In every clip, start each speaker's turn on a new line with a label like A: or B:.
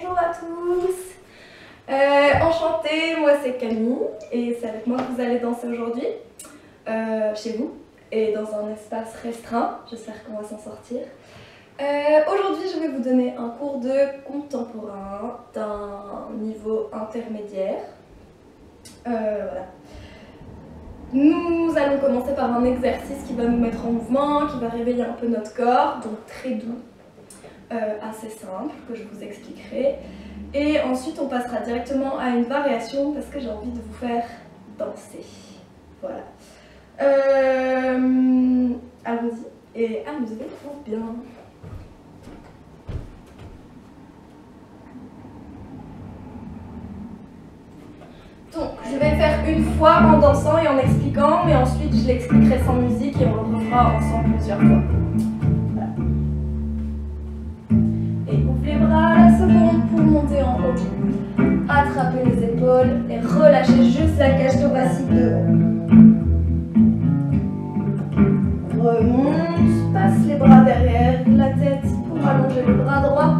A: Bonjour à tous, enchantée, moi c'est Camille et c'est avec moi que vous allez danser aujourd'hui, chez vous et dans un espace restreint, j'espère qu'on va s'en sortir. Aujourd'hui je vais vous donner un cours de contemporain d'un niveau intermédiaire. Voilà. Nous allons commencer par un exercice qui va nous mettre en mouvement, qui va réveiller un peu notre corps, donc très doux. Assez simple que je vous expliquerai, et ensuite on passera directement à une variation parce que j'ai envie de vous faire danser. Voilà. Allons-y et amusez-vous bien. Donc je vais faire une fois en dansant et en expliquant, mais ensuite je l'expliquerai sans musique et on le refera ensemble plusieurs fois. Les bras à la seconde pour monter en haut. Attrapez les épaules et relâchez juste la cage thoracique devant. Remonte, passe les bras derrière la tête pour allonger le bras droit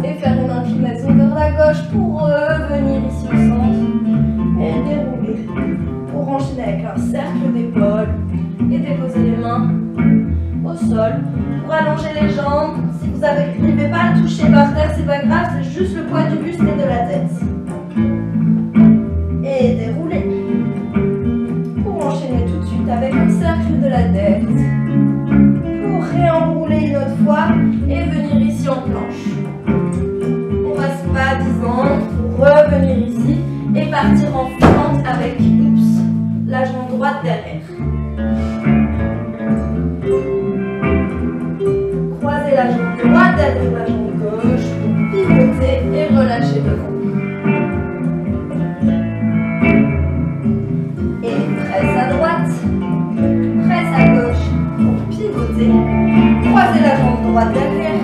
A: et faire une inclinaison vers la gauche pour revenir ici au centre et dérouler. Pour enchaîner avec un cercle d'épaules et déposer les mains au sol pour allonger les jambes. Si vous n'arrivez pas à toucher par terre, c'est pas grave, c'est juste le poids du buste et de la tête. Et dérouler. Pour enchaîner tout de suite avec un cercle de la tête. Pour réenrouler une autre fois et venir ici en planche. On reste pas 10 ans pour revenir ici et partir en fente avec la jambe droite derrière. Croisez la jambe droite derrière la jambe gauche, pivotez et relâchez devant. Et presse à droite, presse à gauche pour pivoter. Croisez la jambe droite derrière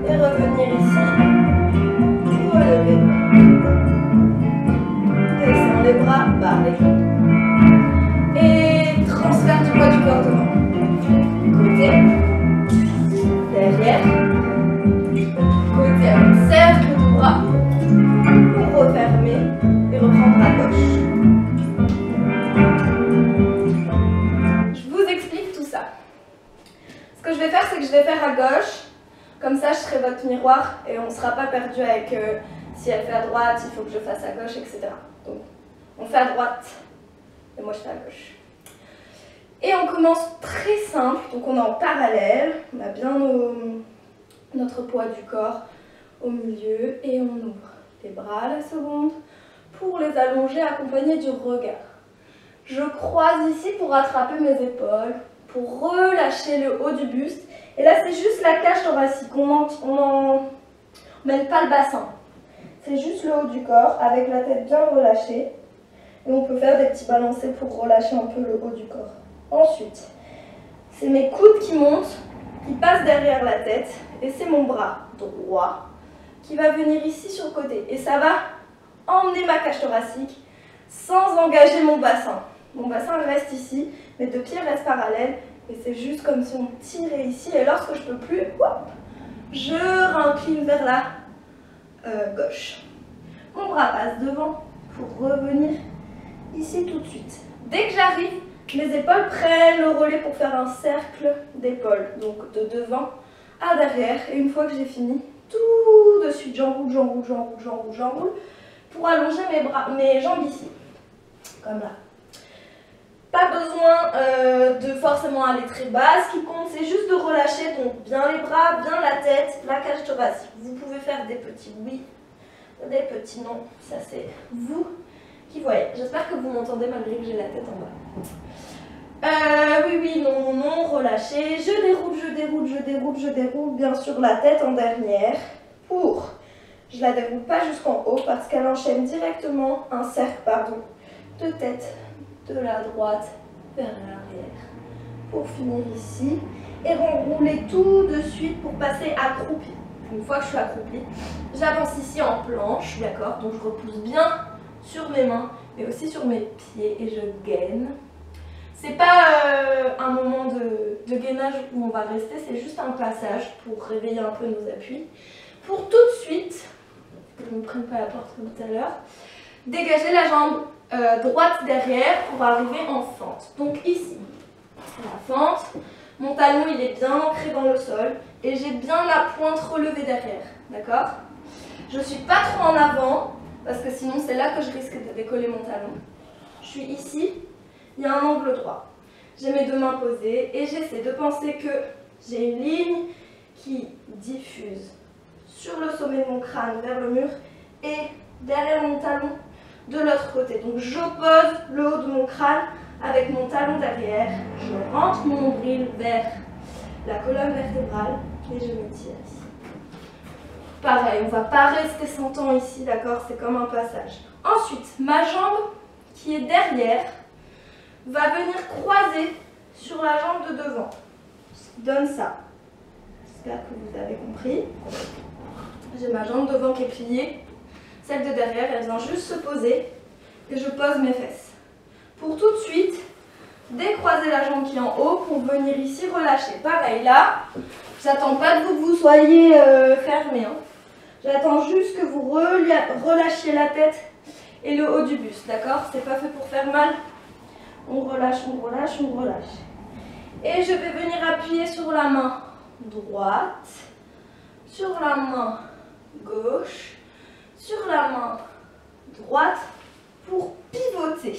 A: et revenir ici. Relevez. Descends les bras, barre les genoux. Et transfert du poids du corps devant. Côté. Derrière, côté avec cercle de bras pour refermer et reprendre à gauche. Je vous explique tout ça. Ce que je vais faire, c'est que je vais faire à gauche, comme ça je serai votre miroir et on ne sera pas perdu avec si elle fait à droite, il faut que je fasse à gauche, etc. Donc on fait à droite et moi je fais à gauche. Et on commence très simple, donc on est en parallèle, on a bien notre poids du corps au milieu et on ouvre les bras à la seconde pour les allonger accompagnés du regard. Je croise ici pour attraper mes épaules, pour relâcher le haut du buste. Et là c'est juste la cage thoracique, on mêle pas le bassin. C'est juste le haut du corps avec la tête bien relâchée. Et on peut faire des petits balancés pour relâcher un peu le haut du corps. Ensuite, c'est mes coudes qui montent, qui passent derrière la tête, et c'est mon bras droit qui va venir ici sur le côté. Et ça va emmener ma cage thoracique sans engager mon bassin. Mon bassin reste ici, mes deux pieds restent parallèles, et c'est juste comme si on tirait ici, et lorsque je peux plus, hop, je réincline vers la gauche. Mon bras passe devant pour revenir ici tout de suite. Dès que j'arrive, mes épaules prennent le relais pour faire un cercle d'épaules, donc de devant à derrière. Et une fois que j'ai fini, tout de suite, j'enroule, j'enroule, j'enroule, j'enroule, j'enroule, pour allonger mes jambes ici, comme là. Pas besoin de forcément aller très bas, ce qui compte c'est juste de relâcher, donc bien les bras, bien la tête, la cage thoracique. Vous pouvez faire des petits oui, des petits non, ça c'est vous qui voyez. J'espère que vous m'entendez malgré que j'ai la tête en bas. Oui, non, non, relâchez. Je déroule, je déroule, je déroule, je déroule. Bien sûr, la tête en dernière. Je la déroule pas jusqu'en haut parce qu'elle enchaîne directement un cercle, de tête de la droite vers l'arrière. Pour finir ici. Et renrouler tout de suite pour passer accroupi. Une fois que je suis accroupie, j'avance ici en planche, d'accord? Donc je repousse bien sur mes mains, mais aussi sur mes pieds et je gaine. C'est pas un moment de gainage où on va rester, c'est juste un passage pour réveiller un peu nos appuis. Pour tout de suite je ne me prenne pas la porte comme tout à l'heure. Dégagez la jambe droite derrière pour arriver en fente. Donc ici, la fente, mon talon il est bien ancré dans le sol et j'ai bien la pointe relevée derrière, d'accord? Je ne suis pas trop en avant parce que sinon c'est là que je risque de décoller mon talon. Je suis ici, il y a un angle droit. J'ai mes deux mains posées et j'essaie de penser que j'ai une ligne qui diffuse sur le sommet de mon crâne vers le mur et derrière mon talon de l'autre côté. Donc j'oppose le haut de mon crâne avec mon talon derrière. Je rentre mon nombril vers la colonne vertébrale et je m'étire ici. Pareil, on ne va pas rester 100 ans ici, d'accord? C'est comme un passage. Ensuite, ma jambe qui est derrière va venir croiser sur la jambe de devant. Ce qui donne ça. J'espère que vous avez compris. J'ai ma jambe devant qui est pliée. Celle de derrière, elle vient juste se poser et je pose mes fesses. Pour tout de suite, décroiser la jambe qui est en haut pour venir ici relâcher. Pareil, là, j'attends pas de vous que vous soyez fermés. Hein. J'attends juste que vous relâchiez la tête et le haut du buste, d'accord? C'est pas fait pour faire mal. On relâche, on relâche, on relâche. Et je vais venir appuyer sur la main droite, sur la main gauche, sur la main droite pour pivoter.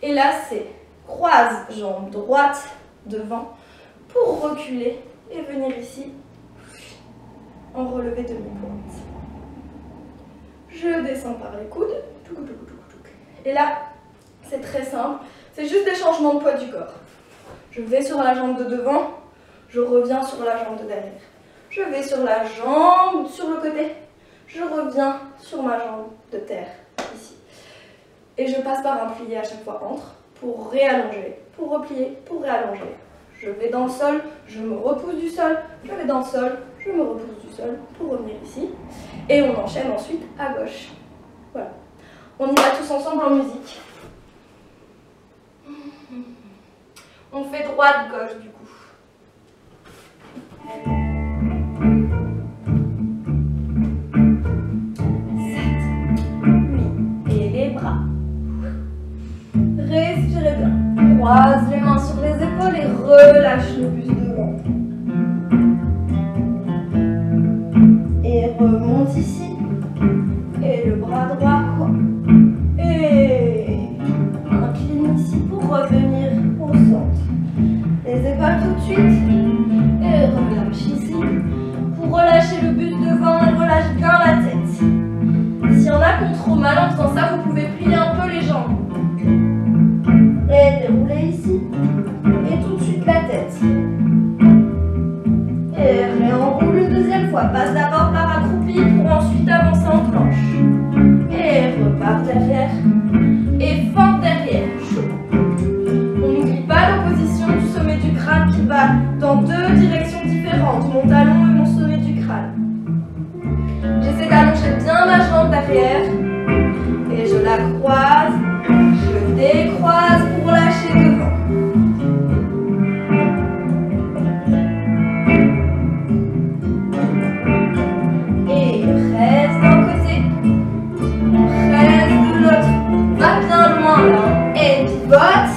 A: Et là, c'est croise jambe droite devant pour reculer et venir ici en relevé demi-pointe. Je descends par les coudes. Et là, c'est très simple. C'est juste des changements de poids du corps. Je vais sur la jambe de devant, je reviens sur la jambe de derrière. Je vais sur la jambe, sur le côté, je reviens sur ma jambe de terre, ici. Et je passe par un plié à chaque fois entre, pour réallonger, pour replier, pour réallonger. Je vais dans le sol, je me repousse du sol, je vais dans le sol, je me repousse du sol pour revenir ici. Et on enchaîne ensuite à gauche. Voilà. On y va tous ensemble en musique. On fait droite-gauche du coup. 7, 8, et les bras. Respirez bien. Croise les mains sur les épaules et relâche le buste devant. Et remonte ici. Et le bras droit quoi. Et incline ici pour revenir au centre. Les épaules tout de suite. Et relâche ici. Pour relâcher le buste devant, et relâche bien la tête. S'il y en a qui ont trop mal en faisant ça, vous pouvez plier un peu les jambes. Et dérouler ici. Et tout de suite la tête. Et réenroule une deuxième fois. Passe d'abord par accroupi pour ensuite avancer en planche. Et repart derrière. Et fente derrière. On n'oublie pas l'opposition du sommet du crâne qui va dans deux directions différentes. Mon talon et mon sommet du crâne. J'essaie d'allonger bien ma jambe derrière. Et je la croise. Je décroise pour lâcher devant. Et reste d'un côté, reste de l'autre. Va bien loin là. Et pivote.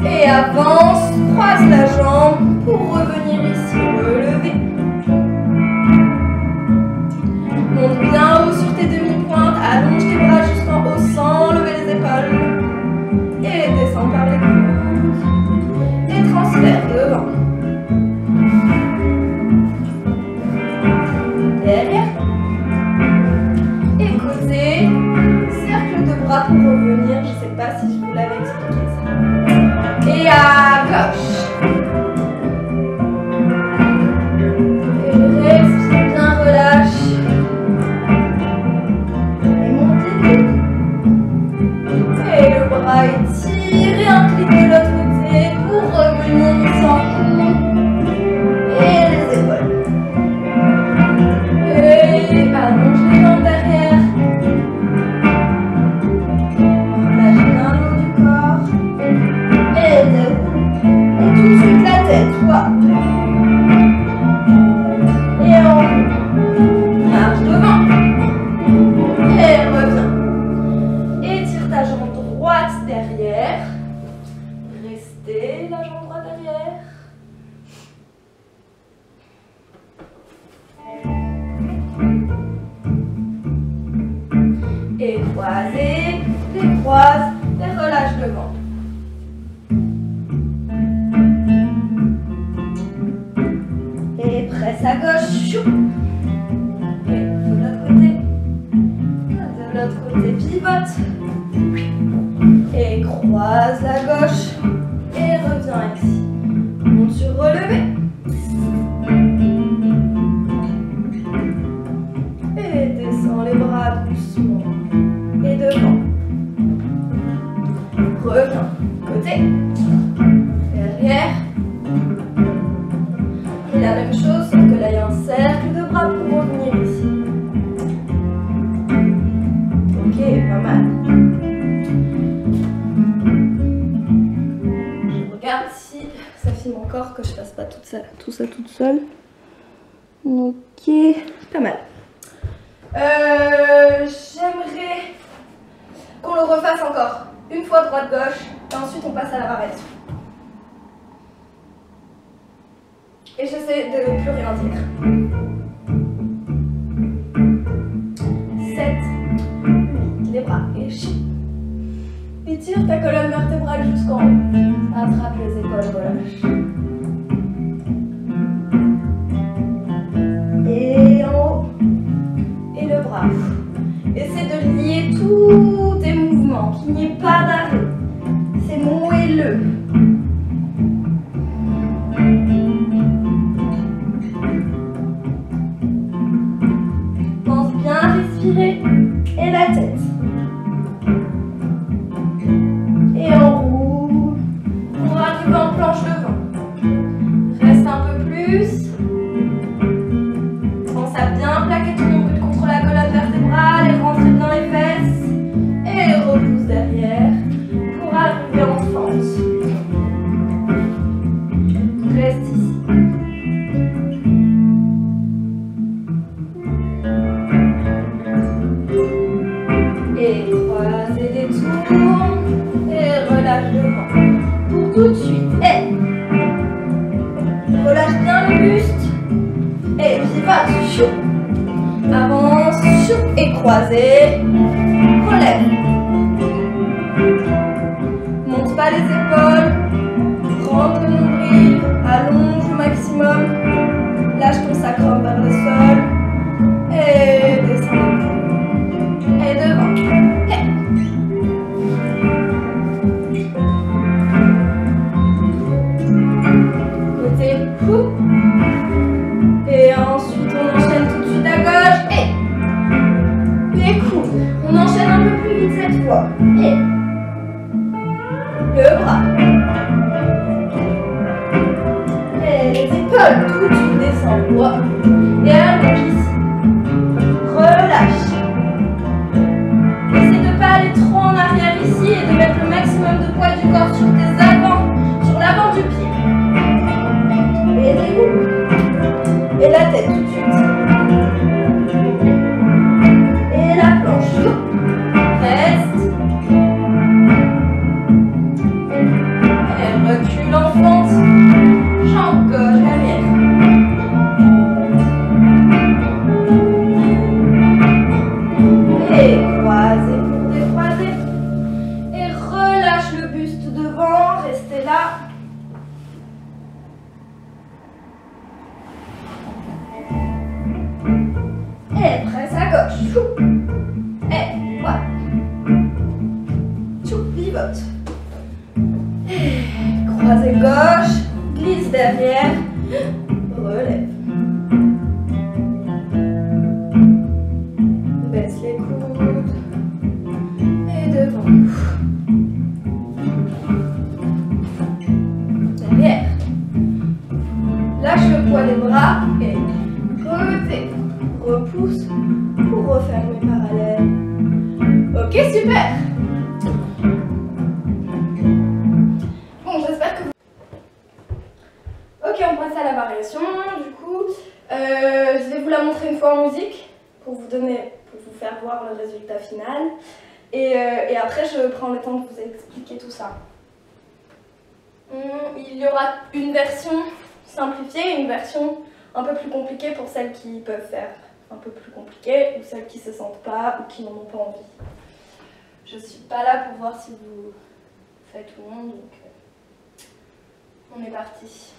A: Et avance, croise la jambe pour revenir ici, relever. Monte bien haut sur tes demi-pointes, allonge tes bras jusqu'en haut sans lever les épaules. Et descends par les coudes. Et transfère devant. Derrière. Et côté. Cercle de bras pour revenir. Je ne sais pas si je vous l'avais expliqué ça. Et à gauche. Et respire bien, relâche. Et montez. Et le bras étire et incline de l'autre côté pour revenir ici en cours. Et les épaules. Et croisés, les croise, les relâche devant. Et presse à gauche, chou. Et de l'autre côté, pivote. Et croise la gauche. Et reviens ici. Monte sur relevé. Et descends les bras doucement. Et devant. Reviens. Côté. Derrière. Et la même chose, sauf que là il y a un cercle de bras pour revenir ici. Ok, pas mal. Je regarde si ça filme encore, que je fasse pas tout ça toute seule. Ok, pas mal. J'aimerais qu'on le refasse encore. Une fois droite-gauche, et ensuite on passe à la variation. Et j'essaie de ne plus rien dire. 7, 8, les bras et chie. Étire ta colonne vertébrale jusqu'en haut. Attrape les épaules, relâche. Et en haut. Et le bras. Essaie de lier tous tes mouvements, qu'il n'y ait pas d'arrêt. C'est moelleux. Pense bien à respirer. Et la tête. Et en roue. Pour arriver en planche devant. Reste un peu plus. Pense à bien plaquer ton nombril contre la colonne vertébrale et rentrer dans les fesses. Et repousse derrière pour arriver en fente. Reste ici. Et croise et détourne. Et relâche devant. Pour tout de suite. Et relâche bien le buste. Et pivote. Chou. Avance. Chou. Et croisez. Relève. Monte pas les épaules. Rentre le nombril. Allonge au maximum. Lâche ton sacrum vers le sol. Et descends les coudes. Et devant. Hey. Côté. Fou. Et ensuite on enchaîne tout de suite à gauche. Et les coudes. On enchaîne un peu plus vite cette fois. Et le bras. Et les épaules. Tout tu descends. Droit. Et allonge ici. Relâche. Essaie de ne pas aller trop en arrière ici et de mettre le maximum de poids du corps sur tes avant, sur l'avant du pied. Et les roues. Et la tête tout de suite. Et la planche. Reste. Et recule en fente. Jambe gauche arrière. Et croisez pour décroiser. Et relâche le buste devant. Restez là. Et presse à gauche. Chou. Et voilà. Chou, pivote. Et croisez gauche. Glisse derrière. Relève. Baisse les coudes. Et devant. Derrière. Lâche le poids des bras. Et côté. Repousse pour refermer parallèle. Ok, super. Bon, j'espère que vous... Ok, on passe à la variation. Du coup, je vais vous la montrer une fois en musique pour vous faire voir le résultat final. Et après, je prends le temps de vous expliquer tout ça. Il y aura une version simplifiée et une version un peu plus compliquée pour celles qui peuvent faire un peu plus compliqué ou celles qui ne se sentent pas ou qui n'en ont pas envie. je ne suis pas là pour voir si vous faites ou non, donc on est parti.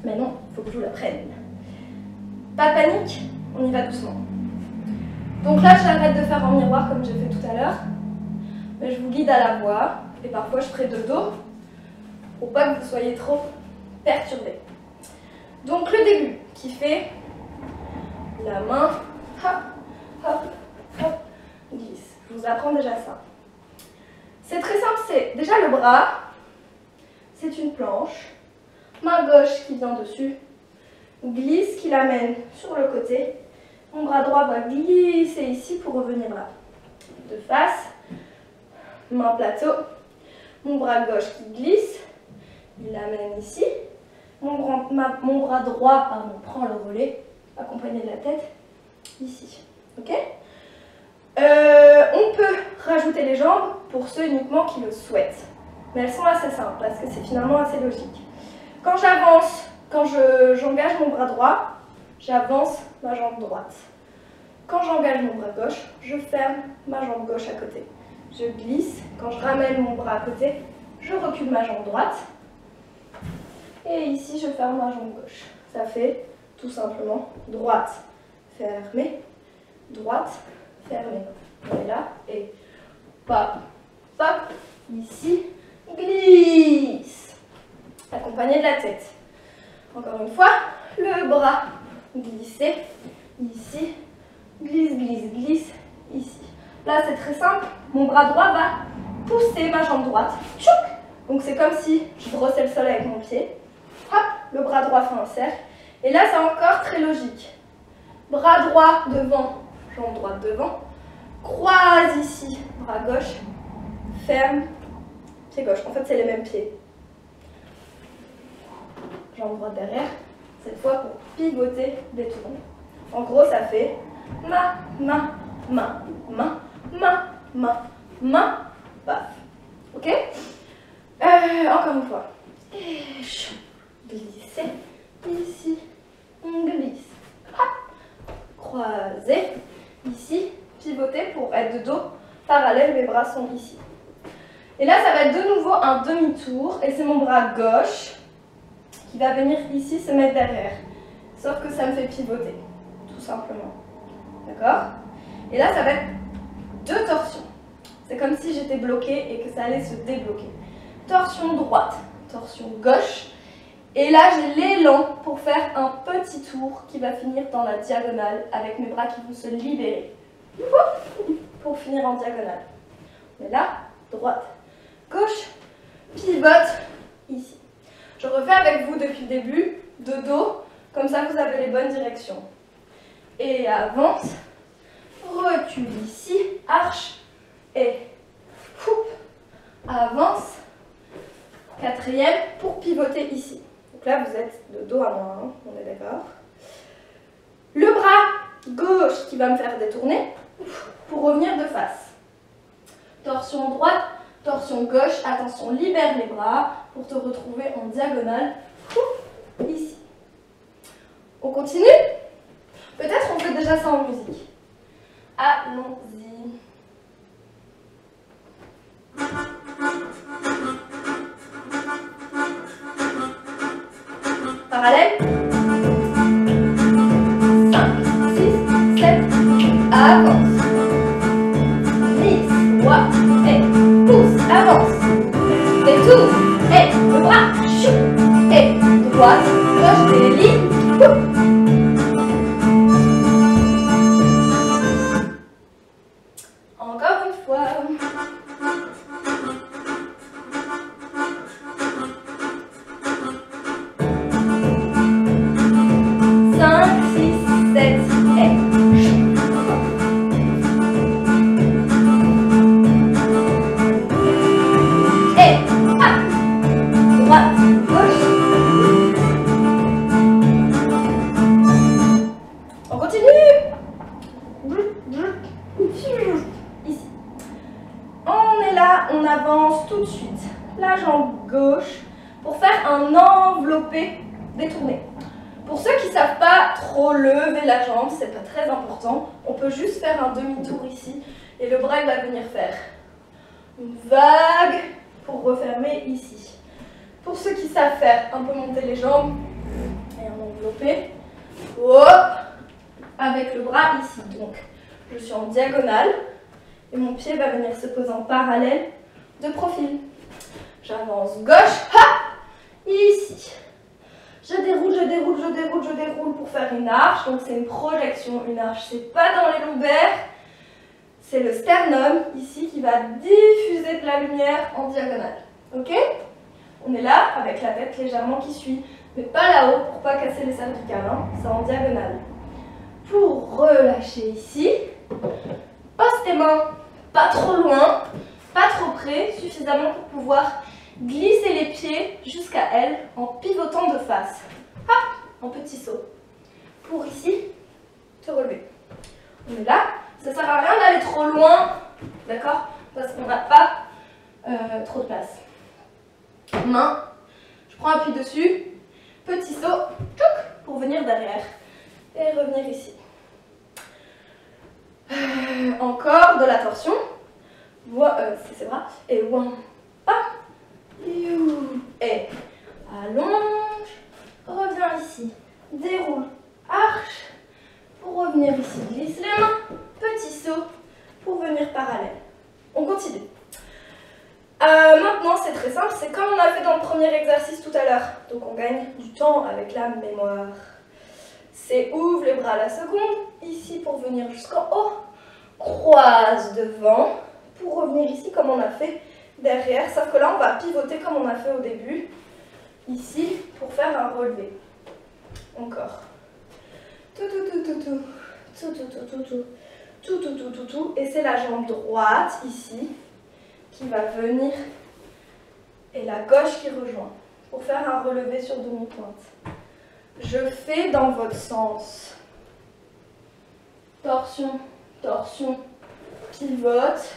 A: Mais non, il faut que je vous l'apprenne. Pas de panique, on y va doucement. Donc là, j'arrête de faire en miroir comme j'ai fait tout à l'heure. Mais je vous guide à la voix. Et parfois, je ferai de dos pour pas que vous soyez trop perturbés. Donc le début qui fait la main, hop, hop, hop, glisse. Je vous apprends déjà ça. C'est très simple, c'est déjà le bras, c'est une planche. Main gauche qui vient dessus, glisse, qui l'amène sur le côté. Mon bras droit va glisser ici pour revenir là. De face, main plateau. Mon bras gauche qui glisse, il l'amène ici. Mon bras droit prend le relais, accompagné de la tête, ici. Ok ? On peut rajouter les jambes pour ceux uniquement qui le souhaitent. Mais elles sont assez simples parce que c'est finalement assez logique. Quand j'avance, quand j'engage mon bras droit, j'avance ma jambe droite. Quand j'engage mon bras gauche, je ferme ma jambe gauche à côté. Je glisse. Quand je ramène mon bras à côté, je recule ma jambe droite. Et ici, je ferme ma jambe gauche. Ça fait tout simplement droite, fermée, droite, fermée. On est là et pop, pop, ici, glisse. Accompagné de la tête. Encore une fois, le bras glissé, ici, glisse, glisse, glisse, ici. Là, c'est très simple. Mon bras droit va pousser ma jambe droite. Tchouk. Donc, c'est comme si je brossais le sol avec mon pied. Hop, le bras droit fait un cercle. Et là, c'est encore très logique. Bras droit devant, jambe droite devant. Croise ici, bras gauche, ferme, pied gauche. En fait, c'est les mêmes pieds. Jambe droite derrière, cette fois pour pivoter, détourner. En gros, ça fait main, main, main, main, main, main, main, paf. Ok? Encore une fois. Glisser, ici, on glisse. Hop, croiser, ici, pivoter pour être de dos parallèle, mes bras sont ici. Et là, ça va être de nouveau un demi-tour, et c'est mon bras gauche qui va venir ici se mettre derrière. Sauf que ça me fait pivoter, tout simplement. D'accord? Et là, ça va être deux torsions. C'est comme si j'étais bloquée et que ça allait se débloquer. Torsion droite, torsion gauche. Et là, j'ai l'élan pour faire un petit tour qui va finir dans la diagonale avec mes bras qui vont se libérer. Pour finir en diagonale. On est là, droite, gauche, pivote, ici. Je refais avec vous depuis le début, de dos, comme ça vous avez les bonnes directions. Et avance, recule ici, arche, et avance, quatrième, pour pivoter ici. Donc là vous êtes de dos à moi, hein, on est d'accord. Le bras gauche qui va me faire détourner, pour revenir de face. Torsion droite, torsion gauche, attention, libère les bras pour te retrouver en diagonale, ici. On continue? Peut-être on fait déjà ça en musique. Allons-y. Parallèle. 5, 6, 7, avance. Glisse, droite, et pousse, avance. Détourne, et le bras, chou, et droite, gauche, délie, tourner. Pour ceux qui ne savent pas trop lever la jambe, c'est pas très important, on peut juste faire un demi-tour ici et le bras il va venir faire une vague pour refermer ici. Pour ceux qui savent faire un peu monter les jambes et en envelopper, hop, avec le bras ici. Donc je suis en diagonale et mon pied va venir se poser en parallèle de profil. J'avance gauche, hop, ici. Je déroule, je déroule, je déroule, je déroule pour faire une arche. Donc c'est une projection. Une arche, c'est pas dans les lombaires. C'est le sternum ici qui va diffuser de la lumière en diagonale. Ok? On est là avec la tête légèrement qui suit. Mais pas là-haut pour pas casser les cervicales. Hein. C'est en diagonale. Pour relâcher ici, pose tes mains pas trop loin, pas trop près, suffisamment pour pouvoir glisser les pieds jusqu'à elle en pivotant de face. Hop, en petit saut. Pour ici, te relever. On est là. Ça ne sert à rien d'aller trop loin, d'accord? Parce qu'on n'a pas trop de place. Main, je prends appui dessus. Petit saut, tchouk, pour venir derrière. Et revenir ici. Encore de la torsion. C'est ses bras. Et one, pas. Et allonge, reviens ici, déroule, arche, pour revenir ici, glisse les mains, petit saut, pour venir parallèle. On continue. Maintenant c'est très simple, c'est comme on a fait dans le premier exercice tout à l'heure, donc on gagne du temps avec la mémoire. C'est ouvre les bras à la seconde, ici pour venir jusqu'en haut, croise devant, pour revenir ici comme on a fait derrière, sauf que là on va pivoter comme on a fait au début, ici pour faire un relevé. Encore. Et c'est la jambe droite ici qui va venir et la gauche qui rejoint pour faire un relevé sur demi-pointe. Je fais dans votre sens. Torsion, torsion, pivote.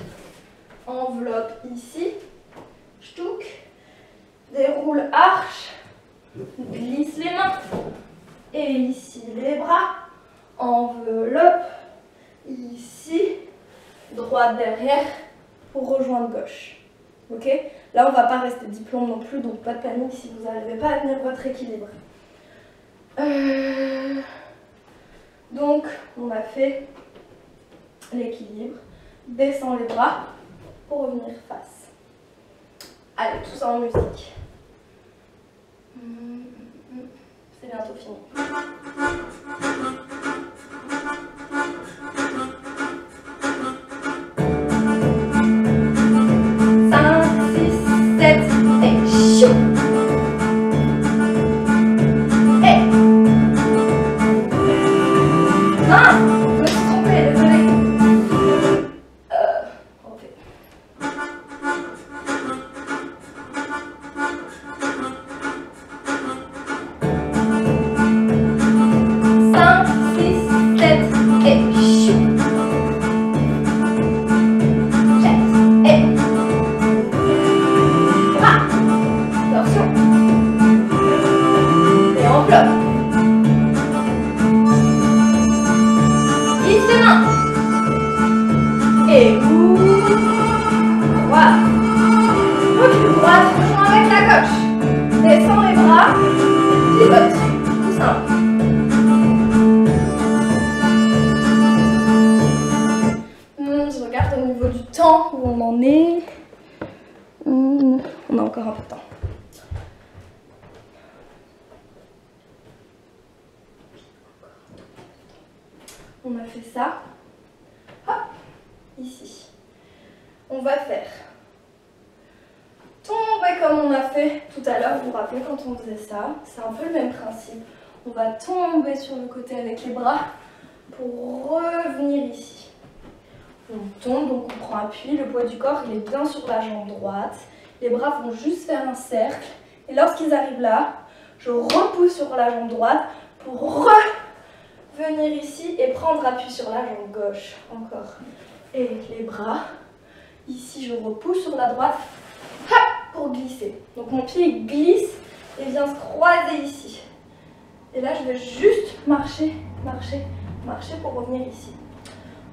A: Enveloppe ici, ch'touk, déroule, arche, glisse les mains, et ici les bras, enveloppe, ici, droite derrière, pour rejoindre gauche. Ok? Là, on ne va pas rester diplôme non plus, donc pas de panique si vous n'arrivez pas à tenir votre équilibre. Donc, on a fait l'équilibre, descend les bras, pour revenir face. Allez, tout ça en musique. C'est bientôt fini. 5, 6, 7 et chou. Et non, je me suis trompée, désolée. On fait. 5, 6, 7 et chou. Jette et bras. Torsion. Et enveloppe. Glisse les mains. Et ouvre. Droite. Recule droite, rejoins avec la gauche. Descends les bras. Pivote. Tout simple. Je regarde au niveau du temps où on en est. On a encore un peu de temps. On a fait ça. Hop, ici. On va faire tomber comme on a fait tout à l'heure. Vous vous rappelez quand on faisait ça? C'est un peu le même principe. On va tomber sur le côté avec les bras pour revenir ici. On tombe, donc on prend appui. Le poids du corps, il est bien sur la jambe droite. Les bras vont juste faire un cercle. Et lorsqu'ils arrivent là, je repousse sur la jambe droite pour revenir ici et prendre appui sur la jambe gauche. Encore. Et les bras. Ici, je repousse sur la droite pour glisser. Donc mon pied glisse et vient se croiser ici. Et là, je vais juste marcher, marcher, marcher pour revenir ici.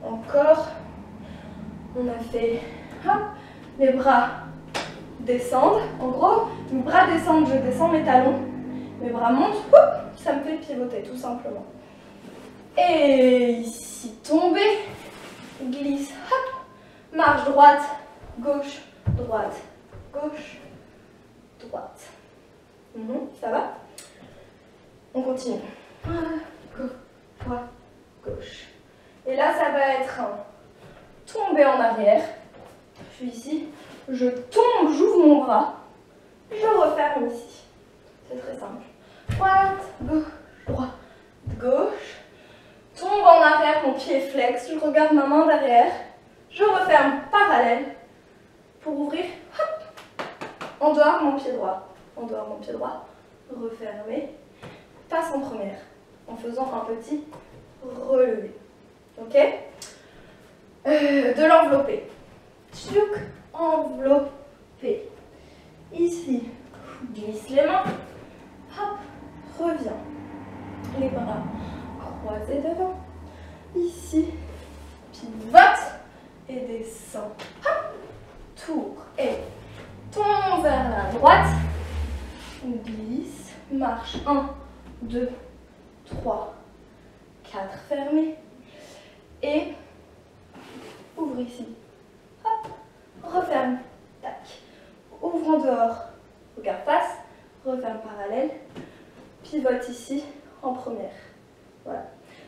A: Encore. On a fait, hop, les bras descendent. En gros, mes bras descendent, je descends mes talons. Mes bras montent, hop, ça me fait pivoter tout simplement. Et ici, tomber, glisse, hop, marche droite, gauche, droite, gauche, droite. Ça va? On continue. Gauche, droite, gauche. Et là, ça va être un tomber en arrière. Je suis ici, je tombe, j'ouvre mon bras, je referme ici. C'est très simple. Droite, gauche, tombe en arrière, mon pied flex, je regarde ma main derrière, je referme parallèle pour ouvrir, hop, en dehors mon pied droit, refermer, passe en première, en faisant un petit relevé, ok? De l'envelopper, tchouk, enveloppé, ici, glisse les mains, hop, reviens, les bras croisés devant, ici, pivote et descend, hop, tour et tombe vers la droite, glisse, marche, 1, 2, 3, 4, fermez, et ouvre ici, hop, referme, tac, ouvre en dehors, regarde face, referme parallèle, pivote ici en première. Voilà.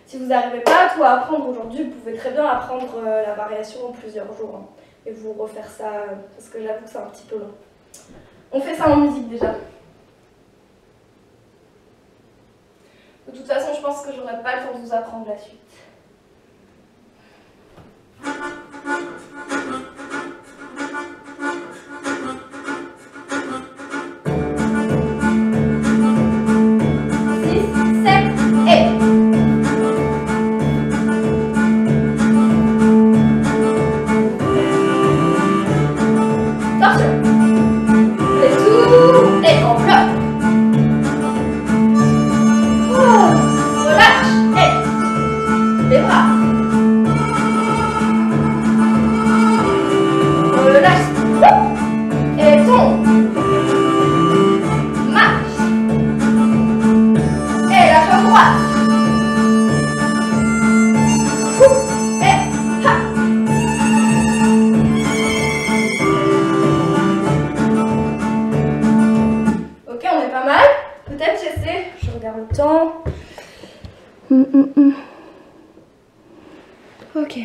A: Si vous n'arrivez pas à tout apprendre aujourd'hui, vous pouvez très bien apprendre la variation en plusieurs jours hein, et vous refaire ça parce que j'avoue que c'est un petit peu long. On fait ça en musique déjà. De toute façon, je pense que j'aurai pas le temps de vous apprendre la suite. Ok.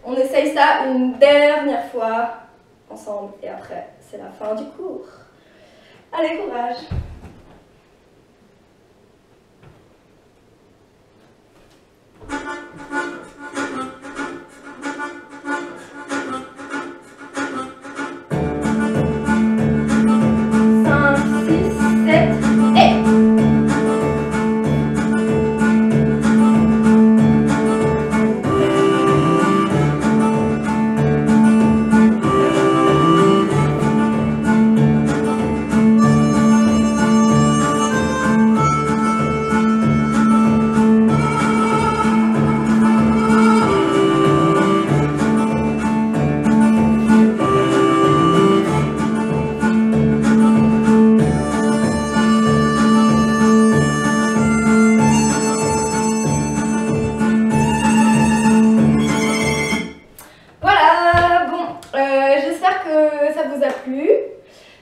A: On essaye ça une dernière fois ensemble et après c'est la fin du cours. Allez, courage!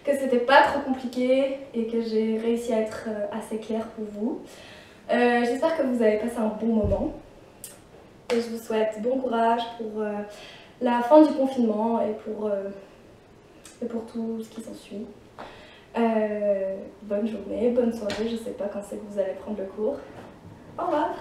A: Que c'était pas trop compliqué et que j'ai réussi à être assez claire pour vous. J'espère que vous avez passé un bon moment et je vous souhaite bon courage pour la fin du confinement et pour tout ce qui s'ensuit. Bonne journée, bonne soirée, je sais pas quand c'est que vous allez prendre le cours. Au revoir!